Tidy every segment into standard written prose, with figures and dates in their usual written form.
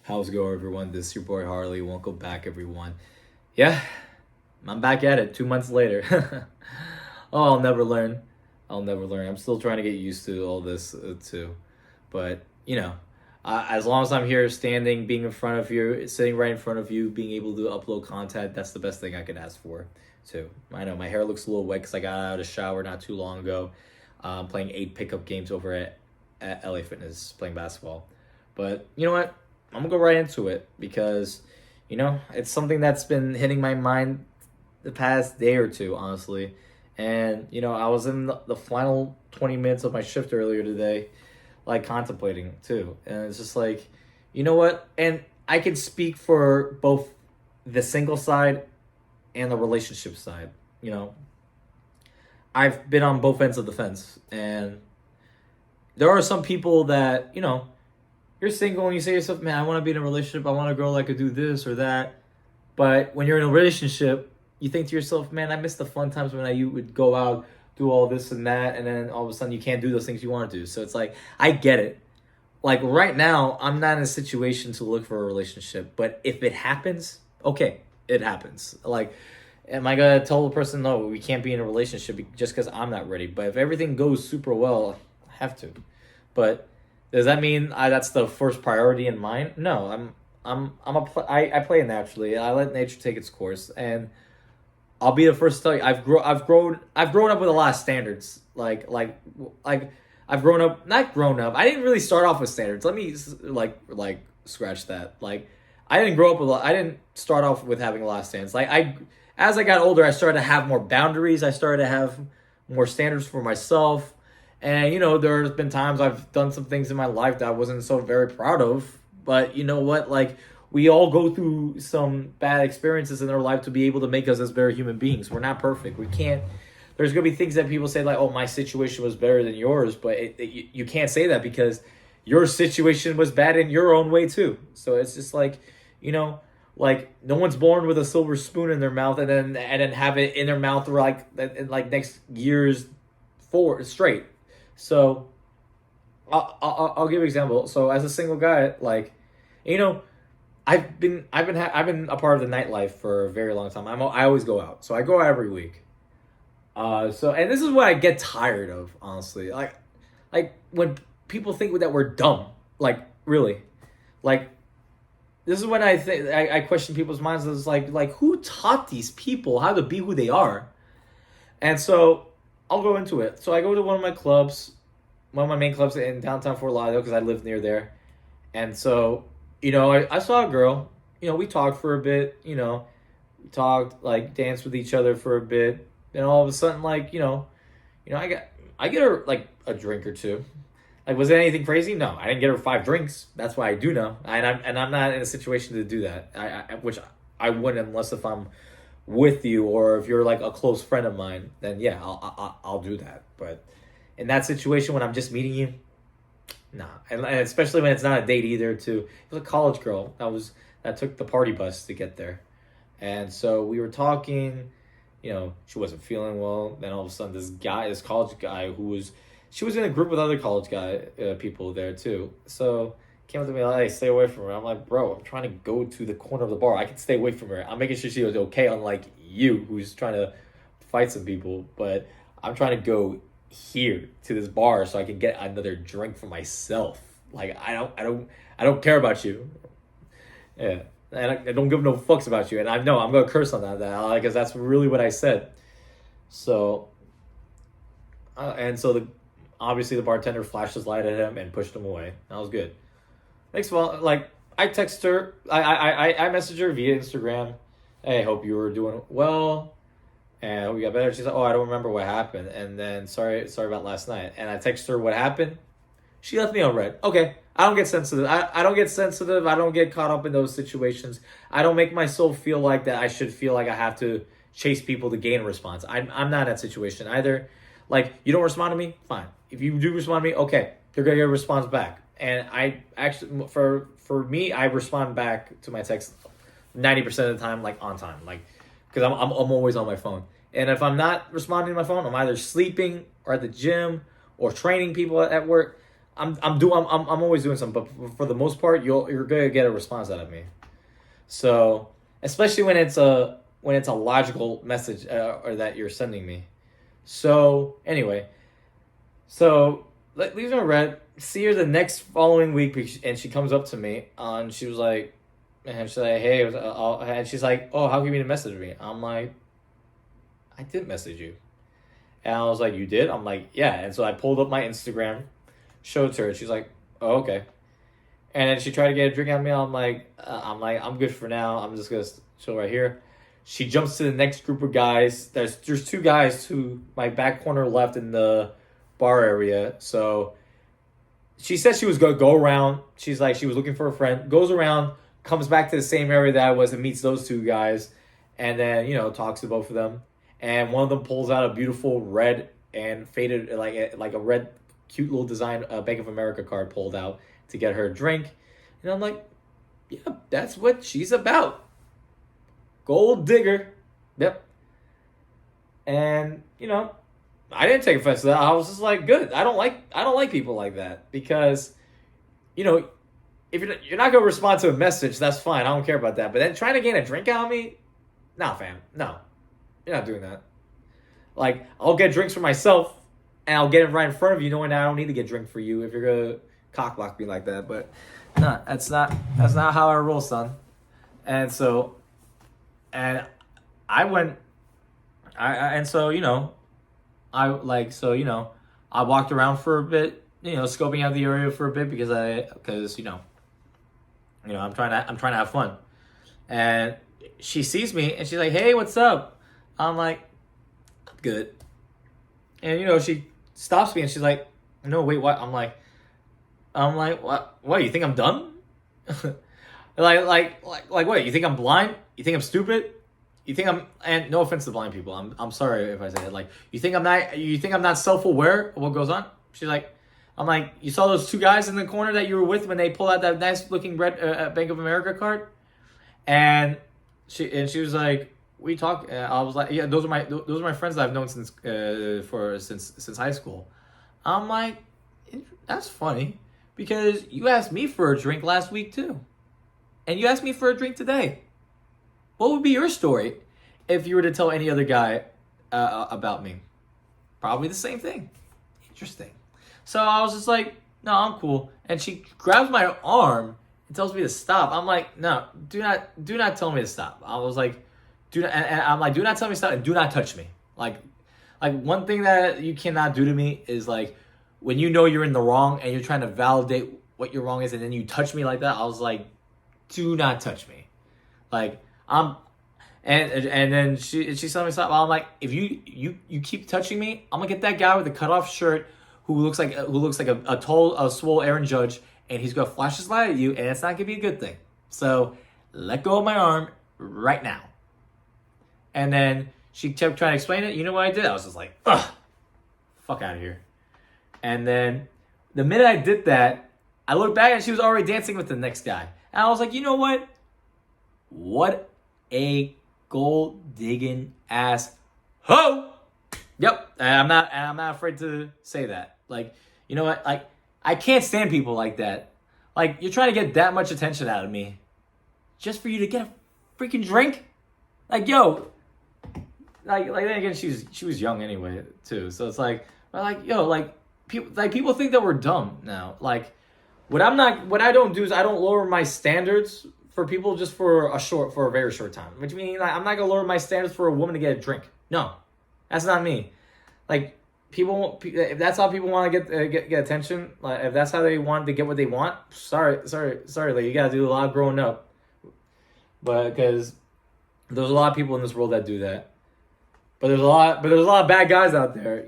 How's it going, everyone? This is your boy Harley. Welcome back, everyone. Yeah, I'm back at it 2 months later. Oh, I'll never learn. I'll never learn. I'm still trying to get used to all this too. But, as long as I'm here standing, being in front of you, sitting right in front of you, being able to upload content, that's the best thing I could ask for, too. I know my hair looks a little wet because I got out of the shower not too long ago, playing 8 pickup games over at LA Fitness, playing basketball. But you know what? I'm gonna go right into it because, it's something that's been hitting my mind the past day or two, honestly. And, I was in the final 20 minutes of my shift earlier today, like contemplating too. And it's just like, you know what? And I can speak for both the single side and the relationship side. I've been on both ends of the fence. And there are some people that, you're single and you say to yourself, man, I want to be in a relationship. I want a girl that could do this or that. But when you're in a relationship, you think to yourself, man, I miss the fun times when you would go out, do all this and that, and then all of a sudden you can't do those things you want to do. So it's like, I get it. Like right now, I'm not in a situation to look for a relationship. But if it happens, okay, it happens. Like, am I going to tell the person, no, we can't be in a relationship just because I'm not ready? But if everything goes super well, I have to. But does that mean that's the first priority in mind? No, I play naturally. I let nature take its course, and I'll be the first to tell you I've grown up with a lot of standards. Like I've grown up, not grown up. I didn't really start off with standards. Let me like scratch that. Like I didn't grow up with. I didn't start off with having a lot of standards. As I got older, I started to have more boundaries. I started to have more standards for myself. And, there's been times I've done some things in my life that I wasn't so very proud of. But you know what? Like, we all go through some bad experiences in our life to be able to make us as better human beings. We're not perfect. We can't. There's going to be things that people say, like, oh, my situation was better than yours. But you can't say that because your situation was bad in your own way, too. So it's just like, like, no one's born with a silver spoon in their mouth and then have it in their mouth for like next years straight. So, I'll give an example. So, as a single guy, like, I've been a part of the nightlife for a very long time. I always go out, so I go out every week. And this is what I get tired of, honestly. Like when people think that we're dumb, like really, like this is when I think I question people's minds. It's like who taught these people how to be who they are? And so I'll go into it. So I go to one of my main clubs in downtown Fort Lauderdale because I live near there. And so, I saw a girl, we talked for a bit, we talked, like, danced with each other for a bit. Then all of a sudden, like, I get her, like, a drink or two. Like, was it anything crazy? No, I didn't get her 5 drinks. That's why I do know. And I'm not in a situation to do that, which I wouldn't unless if I'm with you or if you're like a close friend of mine, then yeah, I'll do that. But in that situation when I'm just meeting you, nah. And especially when it's not a date either. Too, it was a college girl that took the party bus to get there, and so we were talking. She wasn't feeling well. Then all of a sudden, this college guy she was in a group with other college people there too. So came up to me like, hey, stay away from her. I'm like, bro, I'm trying to go to the corner of the bar. I can stay away from her. I'm making sure she was okay, unlike you, who's trying to fight some people. But I'm trying to go here to this bar so I can get another drink for myself. Like, I don't care about you. Yeah. And I don't give no fucks about you. And I know I'm going to curse on that because that's really what I said. So, obviously the bartender flashed his light at him and pushed him away. That was good. Next of all, like, I text her, I messaged her via Instagram. Hey, hope you were doing well, and hope you got better. She's like, oh, I don't remember what happened, and then sorry about last night. And I text her what happened. She left me on red. Okay, I don't get sensitive. I don't get sensitive. I don't get caught up in those situations. I don't make myself feel like that I should feel like I have to chase people to gain a response. I'm not in that situation either. Like, you don't respond to me? Fine. If you do respond to me, okay, you're going to get a response back. And I actually, for me, I respond back to my text 90% of the time, like, on time. Like, because I'm always on my phone. And if I'm not responding to my phone, I'm either sleeping or at the gym or training people at work. I'm always doing something, but for the most part, you're gonna get a response out of me. So especially when it's a logical message or that you're sending me. So anyway, so leaves me read. See her the next following week, and she comes up to me and she was like, and she's like, hey, and she's like, oh, how come you didn't message me? I'm like, I did message you. And I was like, you did? I'm like, yeah. And so I pulled up my Instagram, showed it to her. She's like, oh, okay. And then she tried to get a drink out of me. I'm good for now. I'm just gonna chill right here. She jumps to the next group of guys. There's two guys to my back corner left in the bar area. So she said she was gonna go around. She's like, she was looking for a friend. Goes around, comes back to the same area that I was, and meets those two guys, and then talks to both of them. And one of them pulls out a beautiful red and faded, like a red, cute little design Bank of America card pulled out to get her a drink. And I'm like, yeah, that's what she's about. Gold digger. Yep. And, I didn't take offense to that. I was just like, good. I don't like people like that because, if you're not going to respond to a message, that's fine. I don't care about that. But then trying to gain a drink out of me, nah, fam. No. You're not doing that. Like, I'll get drinks for myself, and I'll get it right in front of you, knowing that I don't need to get a drink for you if you're gonna cock block me like that. But no, that's not how I roll, son. And so, and I went, I walked around for a bit, scoping out the area for a bit because I'm trying to have fun. And she sees me and she's like, "Hey, what's up?" I'm like, "I'm good." And she stops me and she's like, "No, wait, what?" I'm like, "What? What? You think I'm dumb? like what? You think I'm blind? You think I'm stupid? You think I'm?" And no offense to blind people, I'm sorry if I say it. Like, you think I'm not self-aware of what goes on? She's like, I'm like, "You saw those two guys in the corner that you were with when they pulled out that nice looking red Bank of America card?" And she was like, "We talk." I was like, "Yeah, those are my friends that I've known since high school." I'm like, "That's funny because you asked me for a drink last week too, and you asked me for a drink today. What would be your story if you were to tell any other guy about me? Probably the same thing. Interesting." So I was just like, "No, I'm cool." And she grabs my arm and tells me to stop. I'm like, "No, do not tell me to stop." I was like, I'm like, "Do not tell me to stop and do not touch me." Like one thing that you cannot do to me is like when you're in the wrong and you're trying to validate what your wrong is, and then you touch me like that. I was like, "Do not touch me." Like and then she's telling me to stop. I'm like, "If you keep touching me, I'm gonna get that guy with the cutoff shirt who looks like a tall, swole Aaron Judge, and he's gonna flash his light at you, and it's not gonna be a good thing. So let go of my arm right now." And then she kept trying to explain it. You know what I did? I was just like, ugh, fuck out of here. And then the minute I did that, I looked back and she was already dancing with the next guy. And I was like, you know what? What a gold digging ass hoe. Yep. And I'm not afraid to say that. Like, you know what? Like, I can't stand people like that. Like, you're trying to get that much attention out of me just for you to get a freaking drink? Like, yo. Like then again, she was young anyway too, so it's like people think that we're dumb now. Like, what I don't do is I don't lower my standards for people just for a very short time. Which means I'm not gonna lower my standards for a woman to get a drink. No, that's not me. Like, if that's how people want to get attention, like if that's how they want to get what they want, sorry, like you gotta do a lot of growing up. But because there's a lot of people in this world that do that. But there's a lot of bad guys out there.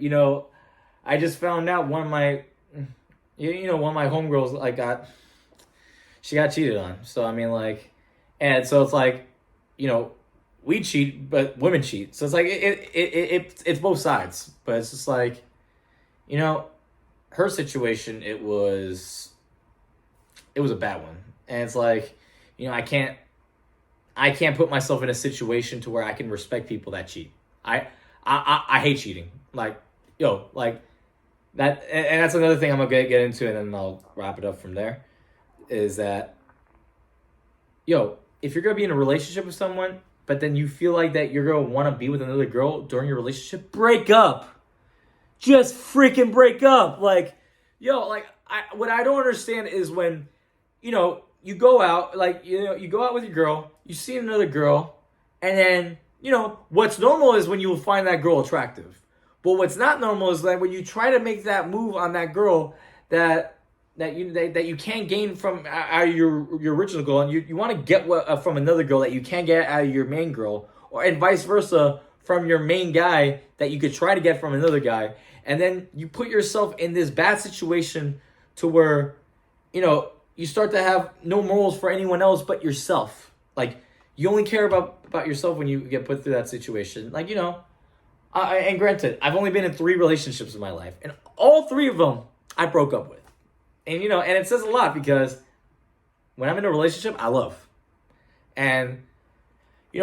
I just found out one of my homegirls she got cheated on. So I mean, like, and so it's like, we cheat, but women cheat. So it's like it's both sides. But it's just like, her situation, it was a bad one, and it's like, I can't put myself in a situation to where I can respect people that cheat. I hate cheating. Like, and that's another thing I'm gonna get into, and then I'll wrap it up from there. Is that, if you're gonna be in a relationship with someone, but then you feel like that you're gonna want to be with another girl during your relationship, break up. Just freaking break up. Like, what I don't understand is when, you go out, you go out with your girl, you see another girl, and then, what's normal is when you will find that girl attractive. But what's not normal is that when you try to make that move on that girl that you can't gain from out of your original girl, and you want to get from another girl that you can't get out of your main girl, and vice versa from your main guy that you could try to get from another guy, and then you put yourself in this bad situation to where, you start to have no morals for anyone else but yourself. Like, you only care about yourself when you get put through that situation. Like, and granted, I've only been in 3 relationships in my life, and all 3 of them I broke up with. And, and it says a lot because when I'm in a relationship, I love. And,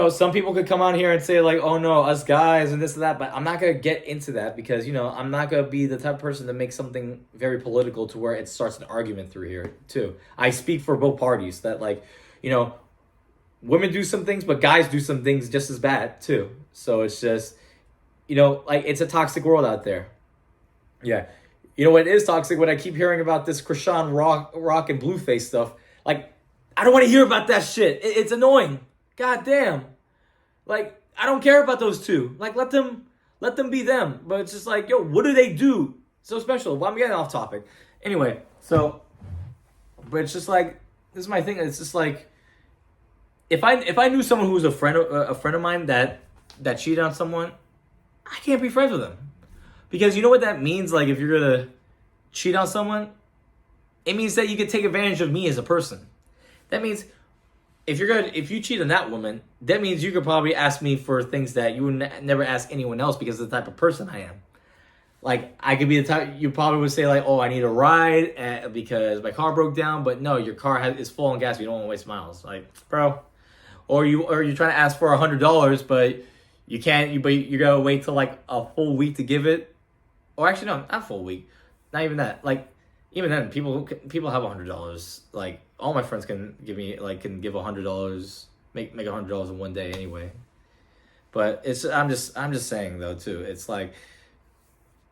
some people could come on here and say, like, oh no, us guys and this and that, but I'm not going to get into that because, I'm not going to be the type of person to make something very political to where it starts an argument through here, too. I speak for both parties that, like, women do some things, but guys do some things just as bad, too. So it's just, it's a toxic world out there. Yeah. It is toxic when I keep hearing about this Krishan Rock and Blueface stuff. Like, I don't want to hear about that shit. It's annoying. God damn. Like, I don't care about those two. Like, let them be them. But it's just like, what do they do so special? Well, I'm getting off topic. Anyway, but it's just like, this is my thing. It's just like, if I knew someone who was a friend of mine that cheated on someone, I can't be friends with them. Because you know what that means? Like, if you're going to cheat on someone, it means that you could take advantage of me as a person. That means if you cheat on that woman, that means you could probably ask me for things that you would never ask anyone else because of the type of person I am. Like, I could be the type, you probably would say, like, oh, I need a ride because my car broke down, but no, your car is full on gas, you don't want to waste miles. Like, bro. Or you're trying to ask for $100, but you can't, but you gotta wait till like a full week to give it. Or actually, no, not full week. Not even that. Like, even then, people have $100. Like, all my friends can give $100, make $100 in one day anyway. But I'm just saying though too. It's like,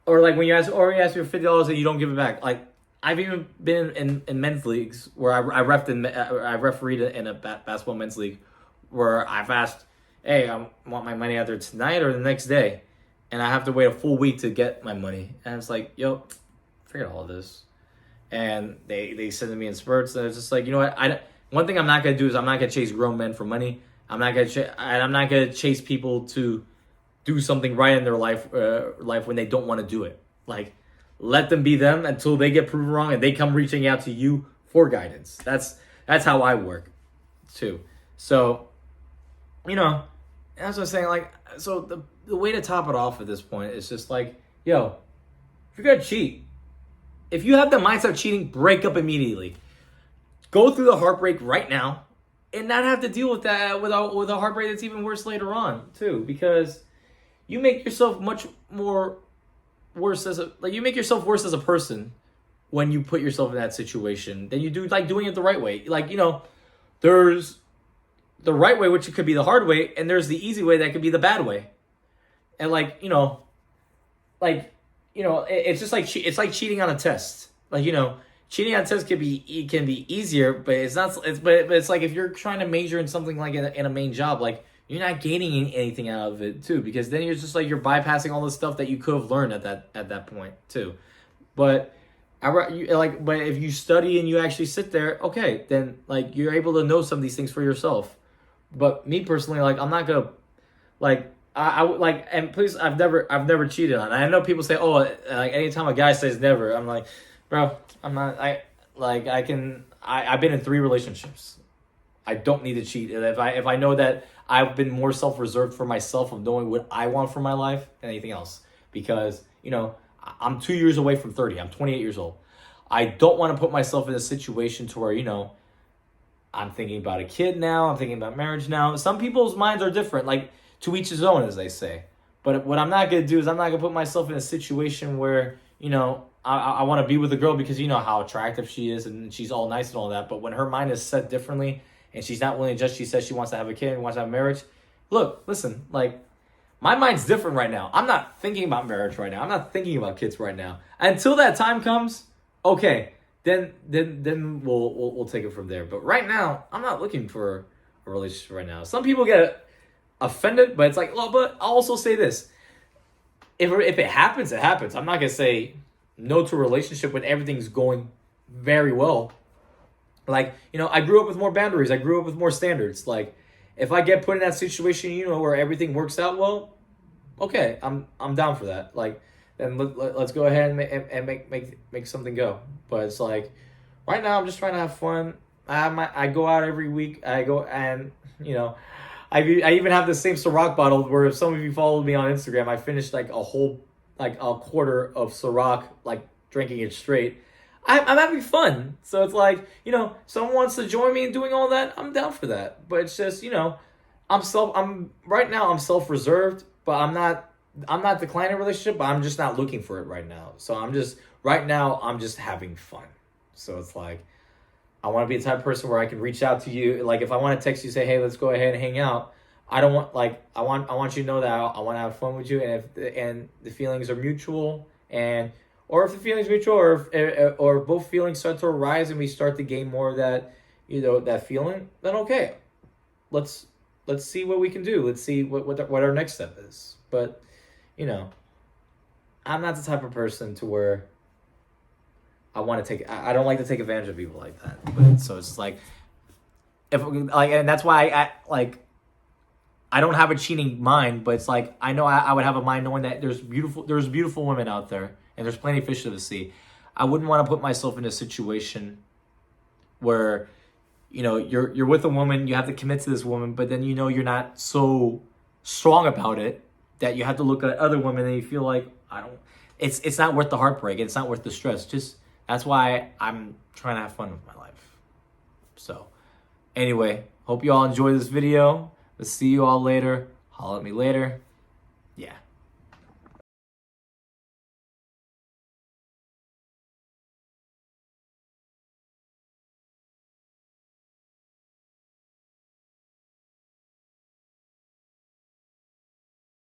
or like when you ask me for $50 and you don't give it back. Like, I've even been in men's leagues where I refereed in a basketball men's league where I've asked, hey, I want my money either tonight or the next day. And I have to wait a full week to get my money. And it's like, forget all of this. And they send it to me in spurts. And it's just like, you know what? One thing I'm not going to do is I'm not going to chase grown men for money. I'm not going to chase people to do something right in their life when they don't want to do it. Like, let them be them until they get proven wrong and they come reaching out to you for guidance. That's how I work too. So, that's what I'm saying. Like, so the way to top it off at this point is just like, if you're going to cheat, if you have the mindset of cheating, break up immediately. Go through the heartbreak right now and not have to deal with that with a heartbreak that's even worse later on too, because you make yourself much more worse you make yourself worse as a person when you put yourself in that situation than you do like doing it the right way. Like, there's the right way, which could be the hard way, and there's the easy way that could be the bad way. And it's just like it's like cheating on a test. Like, cheating on a test can be easier, but it's not. But it's like if you're trying to major in something like in a main job, like you're not gaining anything out of it too, because then you're just like you're bypassing all the stuff that you could have learned at that point too. But but if you study and you actually sit there, okay, then like you're able to know some of these things for yourself. But me personally, like I'm not gonna like. I would like, and please, I've never cheated on. I know people say, oh, like anytime a guy says never, I'm like, bro, I'm not. I've been in 3 relationships. I don't need to cheat. And if I know that I've been more self-reserved for myself of knowing what I want for my life than anything else, because I'm 2 years away from 30. I'm 28 years old. I don't want to put myself in a situation to where I'm thinking about a kid now. I'm thinking about marriage now. Some people's minds are different. Like, to each his own, as they say. But what I'm not going to do is I'm not going to put myself in a situation where, I want to be with a girl because you know how attractive she is and she's all nice and all that. But when her mind is set differently and she's not willing to judge, she says she wants to have a kid and wants to have marriage. Look, listen, like my mind's different right now. I'm not thinking about marriage right now. I'm not thinking about kids right now. Until that time comes, okay, then we'll take it from there. But right now, I'm not looking for a relationship right now. Some people get offended, but it's like, well, but I'll also say this. If it happens, it happens. I'm not going to say no to a relationship when everything's going very well. Like, you know, I grew up with more boundaries. I grew up with more standards. Like, if I get put in that situation, you know, where everything works out well, okay, I'm down for that. Like, then let's go ahead and make something go. But it's like, right now I'm just trying to have fun. I go out every week. I go and, you know, I even have the same Ciroc bottle where if some of you followed me on Instagram, I finished like a quarter of Ciroc, like drinking it straight. I'm having fun. So it's like, you know, someone wants to join me in doing all that, I'm down for that. But it's just, you know, right now I'm self-reserved, but I'm not declining a relationship, but I'm just not looking for it right now. So right now I'm just having fun. So it's like, I want to be the type of person where I can reach out to you. Like if I want to text you, say, hey, let's go ahead and hang out. I want you to know that I want to have fun with you. And if the feelings are mutual or if the feelings mutual, or both feelings start to arise and we start to gain more of that, you know, that feeling, then okay, let's see what we can do. Let's see what our next step is. But, you know, I'm not the type of person to where I don't like to take advantage of people like that. But so it's like, and that's why I don't have a cheating mind, but it's like I know I would have a mind knowing that there's beautiful women out there and there's plenty of fish to the sea. I wouldn't want to put myself in a situation where, you know, you're with a woman, you have to commit to this woman, but then you know you're not so strong about it that you have to look at other women and you feel like it's not worth the heartbreak, it's not worth the stress. Just that's why I'm trying to have fun with my life. So anyway, hope you all enjoy this video. Let's see you all later. Holler at me later. Yeah.